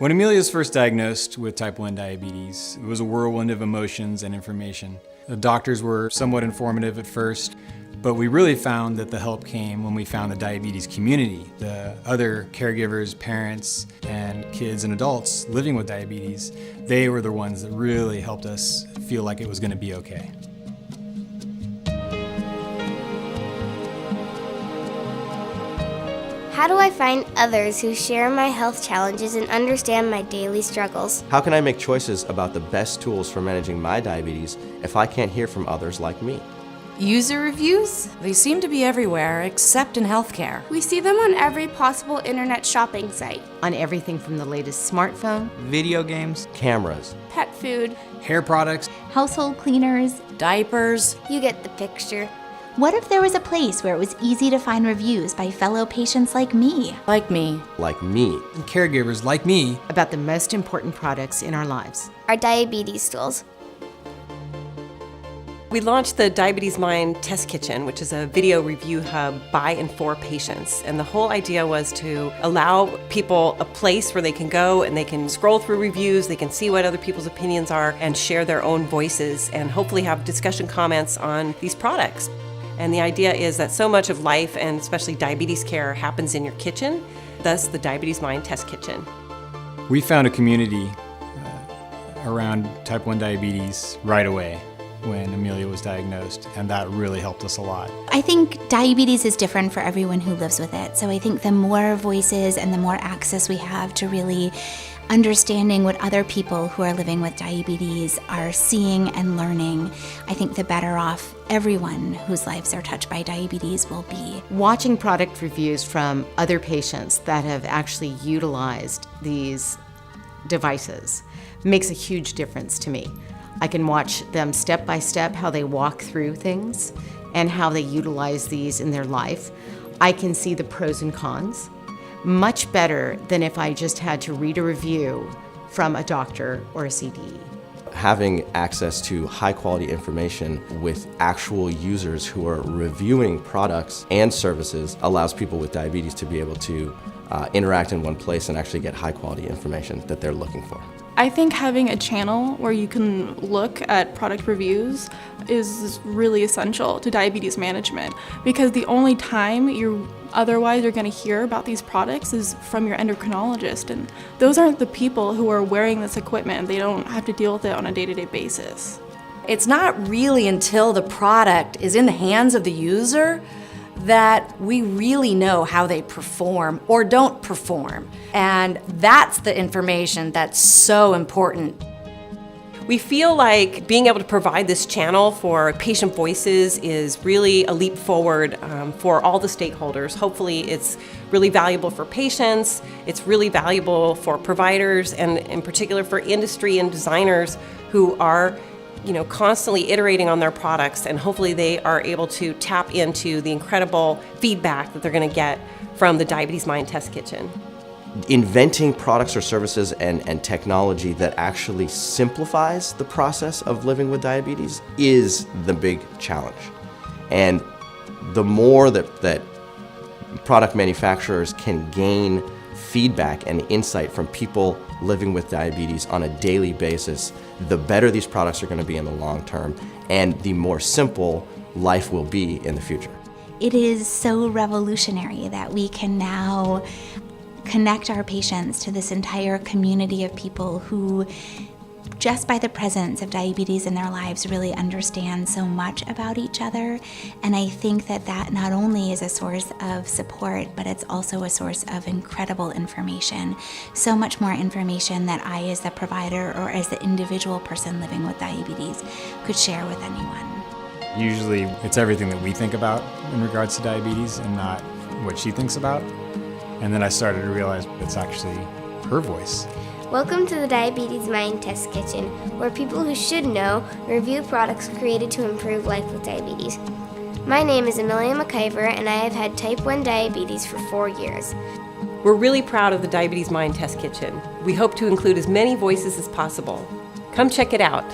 When Amelia was first diagnosed with type 1 diabetes, it was a whirlwind of emotions and information. The doctors were somewhat informative at first, but we really found that the help came when we found the diabetes community, the other caregivers, parents, and kids and adults living with diabetes. They were the ones that really helped us feel like it was going to be okay. How do I find others who share my health challenges and understand my daily struggles? How can I make choices about the best tools for managing my diabetes if I can't hear from others like me? User reviews? They seem to be everywhere except in healthcare. We see them on every possible internet shopping site. On everything from the latest smartphone, video games, Cameras, Pet food, Hair products, household cleaners. Diapers. You get the picture. What if there was a place where it was easy to find reviews by fellow patients like me? Like me. like me. and caregivers like me. about the most important products in our lives. Our diabetes tools. We launched the Diabetes Mind Test Kitchen, which is a video review hub by and for patients. And the whole idea was to allow people a place where they can go and they can scroll through reviews, they can see what other people's opinions are and share their own voices and hopefully have discussion comments on these products. And the idea is that so much of life, and especially diabetes care, happens in your kitchen, thus the Diabetes Mind Test Kitchen. We found a community around type 1 diabetes right away when Amelia was diagnosed, and that really helped us a lot. I think diabetes is different for everyone who lives with it. So I think the more voices and the more access we have to really understanding what other people who are living with diabetes are seeing and learning, I think the better off everyone whose lives are touched by diabetes will be. Watching product reviews from other patients that have actually utilized these devices makes a huge difference to me. I can watch them step by step, how they walk through things and how they utilize these in their life. I can see the pros and cons much better than if I just had to read a review from a doctor or a CDE. Having access to high quality information with actual users who are reviewing products and services allows people with diabetes to be able to interact in one place and actually get high quality information that they're looking for. I think having a channel where you can look at product reviews is really essential to diabetes management, because the only time you're going to hear about these products is from your endocrinologist, and those aren't the people who are wearing this equipment. They don't have to deal with it on a day-to-day basis. It's not really until the product is in the hands of the user that we really know how they perform or don't perform. And that's the information that's so important. We feel like being able to provide this channel for patient voices is really a leap forward for all the stakeholders. Hopefully it's really valuable for patients, it's really valuable for providers, and in particular for industry and designers who are constantly iterating on their products, and hopefully they are able to tap into the incredible feedback that they're going to get from the Diabetes Mind Test Kitchen. Inventing products or services and technology that actually simplifies the process of living with diabetes is the big challenge. And the more that product manufacturers can gain feedback and insight from people living with diabetes on a daily basis, the better these products are going to be in the long term, and the more simple life will be in the future. It is so revolutionary that we can now connect our patients to this entire community of people who, just by the presence of diabetes in their lives, really understand so much about each other. And I think that not only is a source of support, but it's also a source of incredible information. So much more information that I, as the provider or as the individual person living with diabetes, could share with anyone. Usually it's everything that we think about in regards to diabetes and not what she thinks about. And then I started to realize it's actually her voice. Welcome to the Diabetes Mind Test Kitchen, where people who should know review products created to improve life with diabetes. My name is Amelia McIver, and I have had type 1 diabetes for 4 years. We're really proud of the Diabetes Mind Test Kitchen. We hope to include as many voices as possible. Come check it out.